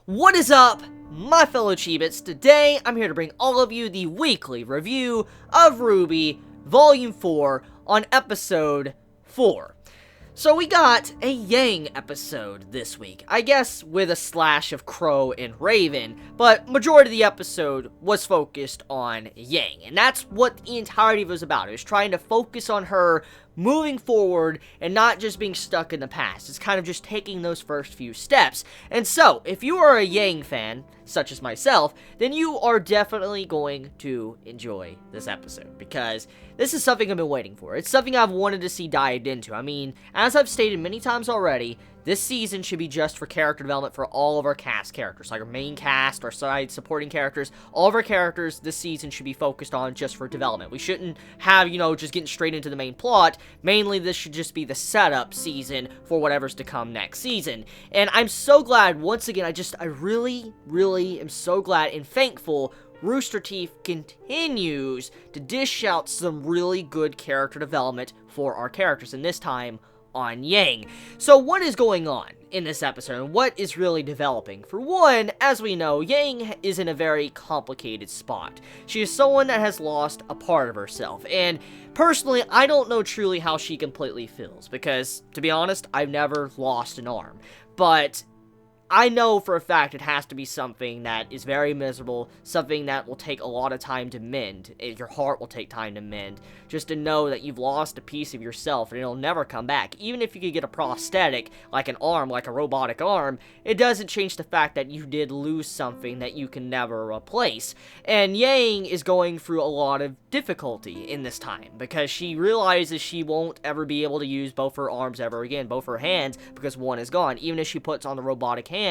What is up, my fellow Chibits? Today, I'm here to bring all of you the weekly review of RWBY Volume 4 on Episode 4. So we got a Yang episode this week, I guess with a slash of Qrow and Raven, but majority of the episode was focused on Yang, and that's what the entirety of it was about. It was trying to focus on her moving forward and not just being stuck in the past. It's kind of just taking those first few steps. And so, if you are a Yang fan, such as myself, then you are definitely going to enjoy this episode, because this is something I've been waiting for. It's something I've wanted to see dived into. I mean, as I've stated many times already, this season should be just for character development for all of our cast characters, like our main cast, our side supporting characters. All of our characters this season should be focused on just for development. We shouldn't have, just getting straight into the main plot. Mainly, this should just be the setup season for whatever's to come next season. And I'm so glad, once again, I really, really am so glad and thankful Rooster Teeth continues to dish out some really good character development for our characters, and this time on Yang. So what is going on in this episode, and what is really developing? For one, as we know, Yang is in a very complicated spot. She is someone that has lost a part of herself, and personally, I don't know truly how she completely feels, because, to be honest, I've never lost an arm. But I know for a fact it has to be something that is very miserable, something that will take a lot of time to mend. Your heart will take time to mend, just to know that you've lost a piece of yourself and it'll never come back. Even if you could get a prosthetic, like an arm, like a robotic arm, it doesn't change the fact that you did lose something that you can never replace. And Yang is going through a lot of difficulty in this time, because she realizes she won't ever be able to use both her arms ever again, both her hands, because one is gone. Even if she puts on the robotic hand,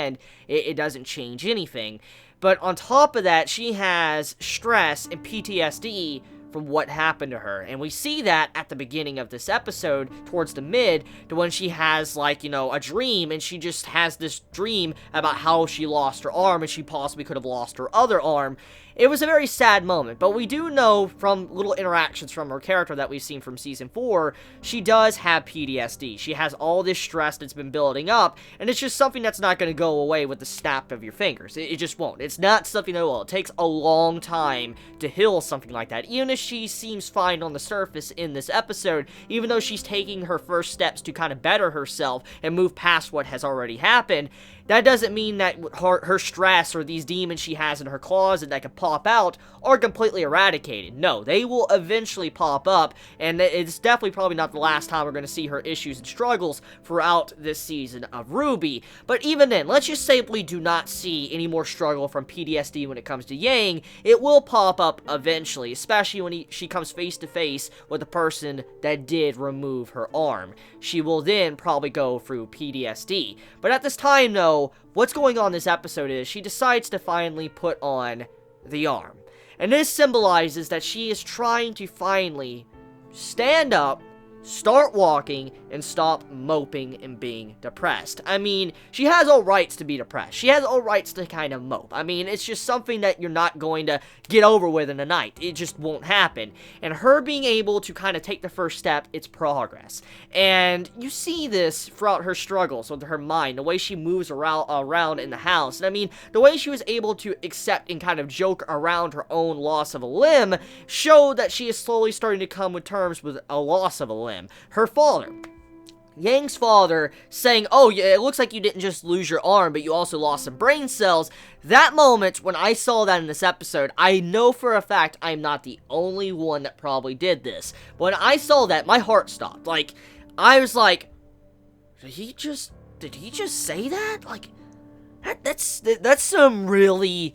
it doesn't change anything. But on top of that, she has stress and PTSD from what happened to her. And we see that at the beginning of this episode, towards the mid, to when she has, a dream, and she just has this dream about how she lost her arm, and she possibly could have lost her other arm. It was a very sad moment, but we do know from little interactions from her character that we've seen from Season 4, she does have PTSD. She has all this stress that's been building up, and it's just something that's not going to go away with the snap of your fingers. It just won't. It's not something that will. It takes a long time to heal something like that. Even if she seems fine on the surface in this episode, even though she's taking her first steps to kind of better herself and move past what has already happened, that doesn't mean that her stress or these demons she has in her closet that could pop out are completely eradicated. No, they will eventually pop up, and it's definitely probably not the last time we're going to see her issues and struggles throughout this season of RWBY. But even then, let's just say we do not see any more struggle from PTSD when it comes to Yang. It will pop up eventually, especially when she comes face to face with the person that did remove her arm. She will then probably go through PTSD. But at this time, though, what's going on in this episode is she decides to finally put on the arm. And this symbolizes that she is trying to finally stand up, start walking, and stop moping and being depressed. I mean, she has all rights to be depressed. She has all rights to kind of mope. I mean, it's just something that you're not going to get over with in a night. It just won't happen. And her being able to kind of take the first step, it's progress. And you see this throughout her struggles with her mind, the way she moves around in the house. And I mean, the way she was able to accept and kind of joke around her own loss of a limb showed that she is slowly starting to come to terms with a loss of a limb. Her father, Yang's father, saying, "Oh, yeah, it looks like you didn't just lose your arm, but you also lost some brain cells." That moment, when I saw that in this episode, I know for a fact I'm not the only one that probably did this. When I saw that, my heart stopped. I was like, did he just say that? That's some really...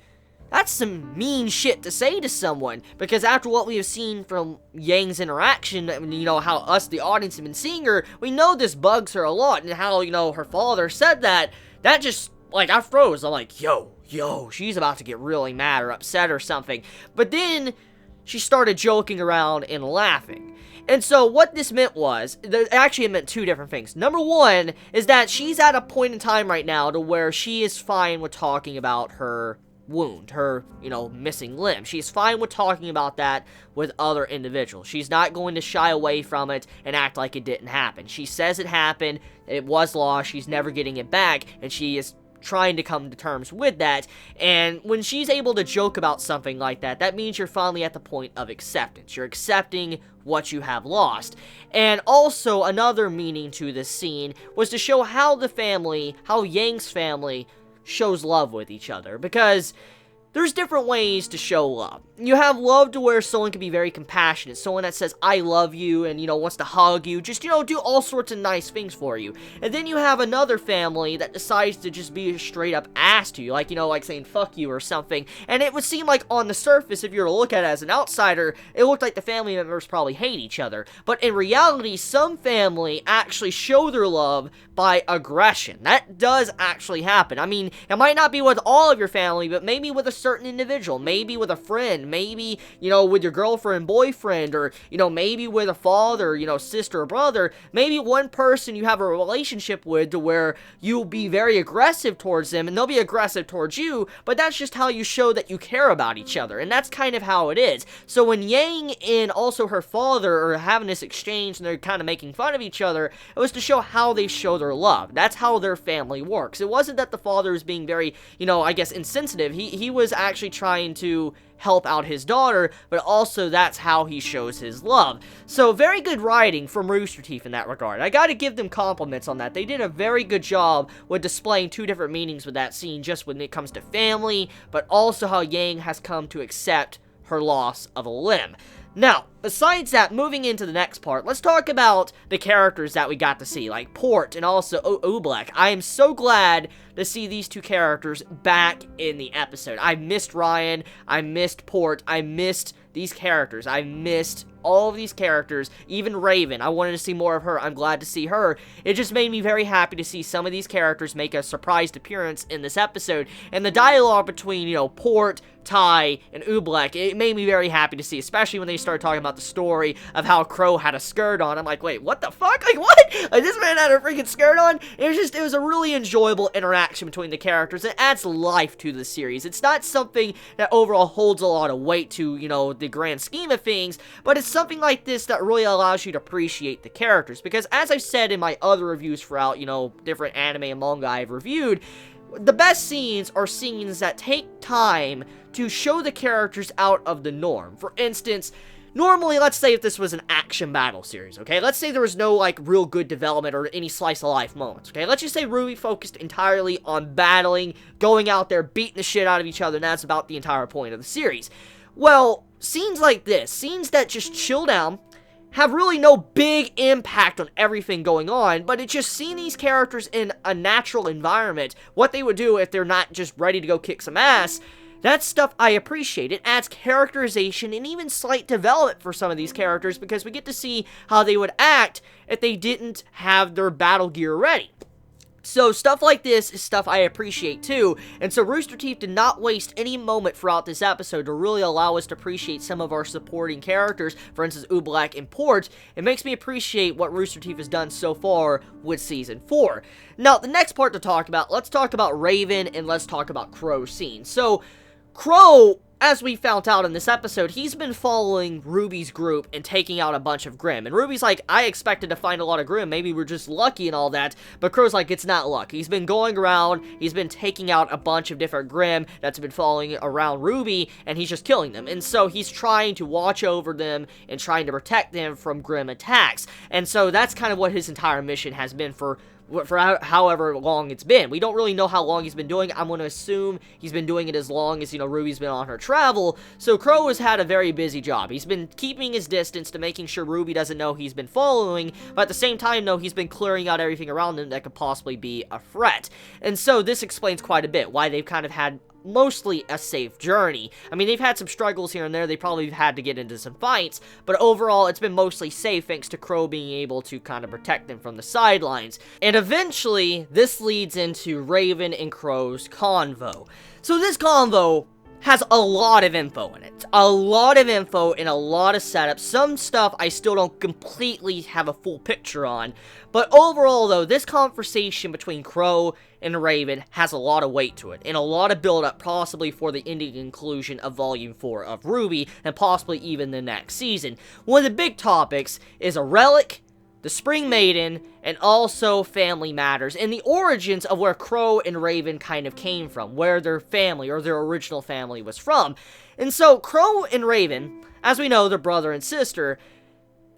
That's some mean shit to say to someone, because after what we have seen from Yang's interaction, how us, the audience, have been seeing her, we know this bugs her a lot, and how, her father said that just, I froze. I'm like, yo, she's about to get really mad or upset or something. But then, she started joking around and laughing. And so what this meant was, actually it meant two different things. Number one is that she's at a point in time right now to where she is fine with talking about her wound, her, missing limb. She's fine with talking about that with other individuals. She's not going to shy away from it and act like it didn't happen. She says it happened, it was lost, she's never getting it back, and she is trying to come to terms with that. And when she's able to joke about something like that, that means you're finally at the point of acceptance. You're accepting what you have lost. And also, another meaning to this scene was to show how Yang's family shows love with each other, because there's different ways to show love. You have love to where someone can be very compassionate, someone that says, I love you, and, wants to hug you, just, do all sorts of nice things for you. And then you have another family that decides to just be a straight up ass to you, like, like saying fuck you or something. And it would seem like on the surface, if you were to look at it as an outsider, it looked like the family members probably hate each other. But in reality, some family actually show their love by aggression. That does actually happen. I mean, it might not be with all of your family, but maybe with a certain individual, maybe with a friend, maybe, with your girlfriend, boyfriend, or, maybe with a father, sister or brother. Maybe one person you have a relationship with to where you'll be very aggressive towards them and they'll be aggressive towards you, but that's just how you show that you care about each other, and that's kind of how it is. So when Yang and also her father are having this exchange and they're kind of making fun of each other, it was to show how they show their love. That's how their family works. It wasn't that the father was being very, I guess, insensitive. He was actually trying to help out his daughter, but also that's how he shows his love. So very good writing from Rooster Teeth in that regard. I gotta give them compliments on that. They did a very good job with displaying two different meanings with that scene, just when it comes to family, but also how Yang has come to accept her loss of a limb. Now, besides that, moving into the next part, let's talk about the characters that we got to see, like Port and also Oobleck. I am so glad to see these two characters back in the episode. I missed Ryan, I missed Port, I missed these characters, I missed all of these characters, even Raven. I wanted to see more of her. I'm glad to see her. It just made me very happy to see some of these characters make a surprised appearance in this episode, and the dialogue between, Port, Ty, and Oobleck, it made me very happy to see, especially when they started talking about the story of how Qrow had a skirt on. I'm like, wait, what the fuck? Like, what? Like, this man had a freaking skirt on? It was a really enjoyable interaction between the characters. It adds life to the series. It's not something that overall holds a lot of weight to, the grand scheme of things, but it's something like this that really allows you to appreciate the characters, because as I've said in my other reviews throughout, different anime and manga I've reviewed, the best scenes are scenes that take time to show the characters out of the norm. For instance, normally, let's say if this was an action battle series, okay? Let's say there was no, real good development or any slice-of-life moments, okay? Let's just say RWBY focused entirely on battling, going out there, beating the shit out of each other, and that's about the entire point of the series. Well, scenes like this, scenes that just chill down, have really no big impact on everything going on, but it's just seeing these characters in a natural environment, what they would do if they're not just ready to go kick some ass. That's stuff I appreciate. It adds characterization and even slight development for some of these characters, because we get to see how they would act if they didn't have their battle gear ready. So stuff like this is stuff I appreciate too, and so Rooster Teeth did not waste any moment throughout this episode to really allow us to appreciate some of our supporting characters, for instance Oobleck and Port. It makes me appreciate what Rooster Teeth has done so far with Season 4. Now, the next part to talk about, let's talk about Raven and let's talk about Qrow's scene. So, Qrow, as we found out in this episode, he's been following RWBY's group and taking out a bunch of Grimm. And RWBY's like, I expected to find a lot of Grimm, maybe we're just lucky and all that, but Qrow's like, it's not luck. He's been going around, he's been taking out a bunch of different Grimm that's been following around RWBY, and he's just killing them. And so he's trying to watch over them and trying to protect them from Grimm attacks. And so that's kind of what his entire mission has been for however long it's been. We don't really know how long he's been doing it. I'm going to assume he's been doing it as long as, RWBY's been on her travel. So Qrow has had a very busy job. He's been keeping his distance to making sure RWBY doesn't know he's been following, but at the same time, though, he's been clearing out everything around him that could possibly be a threat. And so this explains quite a bit why they've kind of had mostly a safe journey. I mean, they've had some struggles here and there, they probably had to get into some fights, but overall, it's been mostly safe thanks to Qrow being able to kind of protect them from the sidelines. And eventually, this leads into Raven and Qrow's convo. So this convo has a lot of info in it. A lot of info and a lot of setup. Some stuff I still don't completely have a full picture on. But overall, though, this conversation between Qrow and Raven has a lot of weight to it. And a lot of build-up possibly for the ending conclusion of Volume 4 of RWBY. And possibly even the next season. One of the big topics is a relic, the Spring Maiden, and also family matters, and the origins of where Qrow and Raven kind of came from, where their family, or their original family, was from. And so, Qrow and Raven, as we know, they're brother and sister,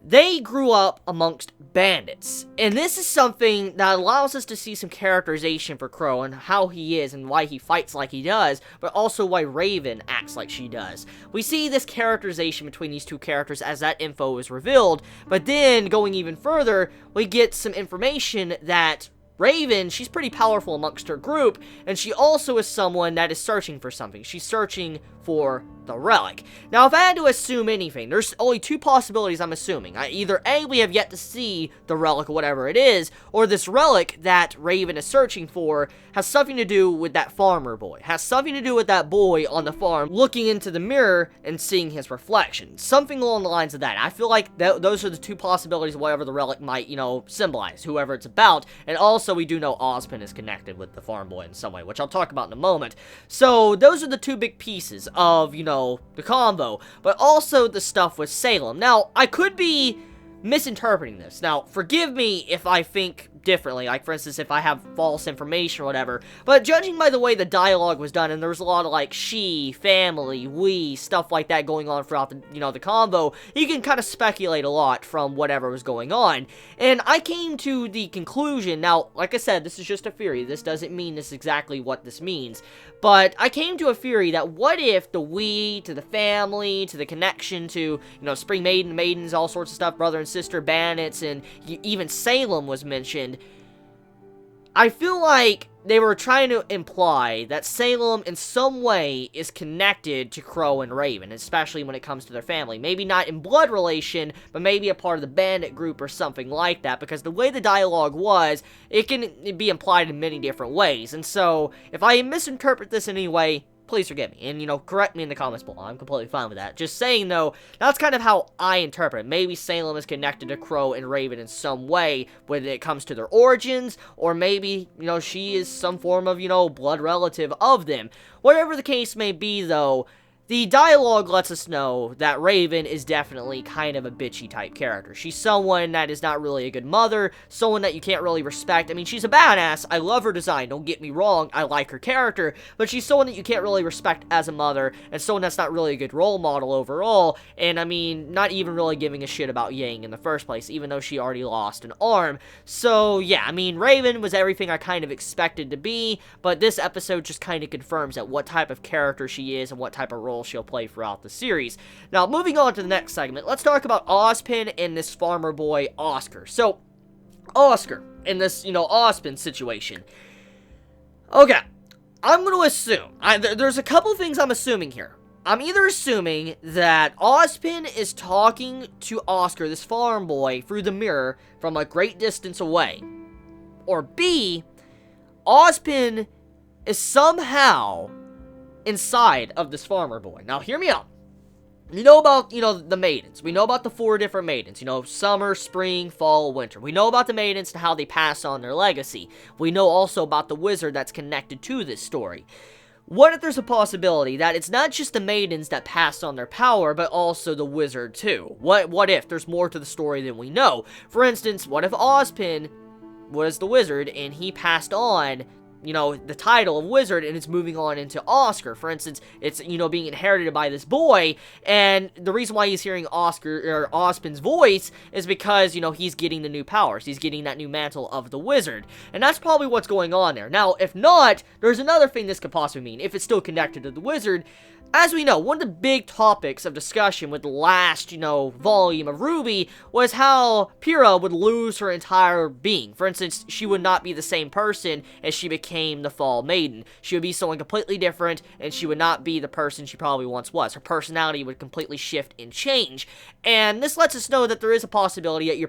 they grew up amongst bandits. And this is something that allows us to see some characterization for Qrow and how he is and why he fights like he does, but also why Raven acts like she does. We see this characterization between these two characters as that info is revealed, but then, going even further, we get some information that Raven, she's pretty powerful amongst her group, and she also is someone that is searching for something. She's searching for the relic. Now, if I had to assume anything, there's only two possibilities I'm assuming. Either A, we have yet to see the relic, whatever it is, or this relic that Raven is searching for has something to do with that farmer boy. Has something to do with that boy on the farm looking into the mirror and seeing his reflection. Something along the lines of that. I feel like those are the two possibilities of whatever the relic might, symbolize, whoever it's about. And also, we do know Ozpin is connected with the farm boy in some way, which I'll talk about in a moment. So, those are the two big pieces of, the combo, but also the stuff with Salem. Now, I could be misinterpreting this. Now, forgive me if I think differently, like, for instance, if I have false information or whatever, but judging by the way the dialogue was done, and there was a lot of, like, she, family, we, stuff like that going on throughout the, the combo, you can kind of speculate a lot from whatever was going on, and I came to the conclusion, now, like I said, this is just a theory, this doesn't mean this is exactly what this means, but I came to a theory that what if the we, to the family, to the connection to, Spring Maiden, maidens, all sorts of stuff, brother and sister, bandits, and even Salem was mentioned. I feel like they were trying to imply that Salem in some way is connected to Qrow and Raven, especially when it comes to their family. Maybe not in blood relation, but maybe a part of the bandit group or something like that, because the way the dialogue was, it can be implied in many different ways. And so, if I misinterpret this in any way, please forgive me, and, correct me in the comments below. I'm completely fine with that. Just saying, though, that's kind of how I interpret it. Maybe Salem is connected to Qrow and Raven in some way, when it comes to their origins, or maybe, she is some form of, blood relative of them. Whatever the case may be, though, the dialogue lets us know that Raven is definitely kind of a bitchy type character. She's someone that is not really a good mother, someone that you can't really respect. I mean, she's a badass. I love her design, don't get me wrong. I like her character, but she's someone that you can't really respect as a mother, and someone that's not really a good role model overall, and I mean, not even really giving a shit about Yang in the first place, even though she already lost an arm. So, yeah, I mean, Raven was everything I kind of expected to be, but this episode just kind of confirms that what type of character she is and what type of role she'll play throughout the series. Now, moving on to the next segment, let's talk about Ozpin and this farmer boy, Oscar. So, Oscar, in this, Ozpin situation. Okay, I'm going to assume, there's a couple things I'm assuming here. I'm either assuming that Ozpin is talking to Oscar, this farm boy, through the mirror from a great distance away. Or B, Ozpin is somehow inside of this farmer boy. Now, hear me out. We know about, the maidens. We know about the 4 different maidens. Summer, spring, fall, winter. We know about the maidens and how they pass on their legacy. We know also about the wizard that's connected to this story. What if there's a possibility that it's not just the maidens that pass on their power, but also the wizard too? What if there's more to the story than we know? For instance, what if Ozpin was the wizard and he passed on the title of wizard, and it's moving on into Oscar. For instance, it's, being inherited by this boy, and the reason why he's hearing Ozpin's voice is because, he's getting the new powers. He's getting that new mantle of the wizard, and that's probably what's going on there. Now, if not, there's another thing this could possibly mean. If it's still connected to the wizard, as we know, one of the big topics of discussion with the last, volume of RWBY was how Qrow would lose her entire being. For instance, she would not be the same person as she became the Fall Maiden. She would be someone completely different, and she would not be the person she probably once was. Her personality would completely shift and change. And this lets us know that there is a possibility that your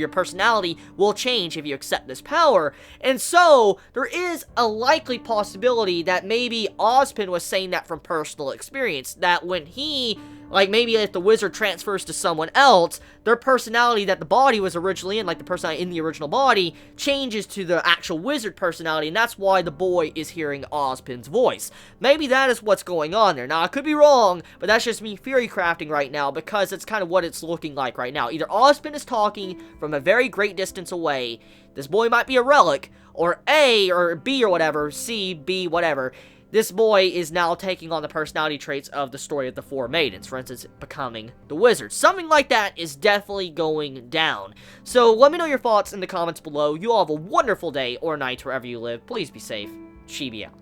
personality will change if you accept this power. And so, there is a likely possibility that maybe Ozpin was saying that from personal experience, that when he, maybe if the wizard transfers to someone else, their personality that the body was originally in, the personality in the original body, changes to the actual wizard personality, and that's why the boy is hearing Ozpin's voice. Maybe that is what's going on there. Now, I could be wrong, but that's just me theory crafting right now, because it's kind of what it's looking like right now. Either Ozpin is talking from a very great distance away, this boy might be a relic, or A, or B, or whatever, C, B, whatever, this boy is now taking on the personality traits of the story of the Four Maidens, for instance, becoming the wizard. Something like that is definitely going down. So let me know your thoughts in the comments below. You all have a wonderful day or night wherever you live. Please be safe. Chibi out.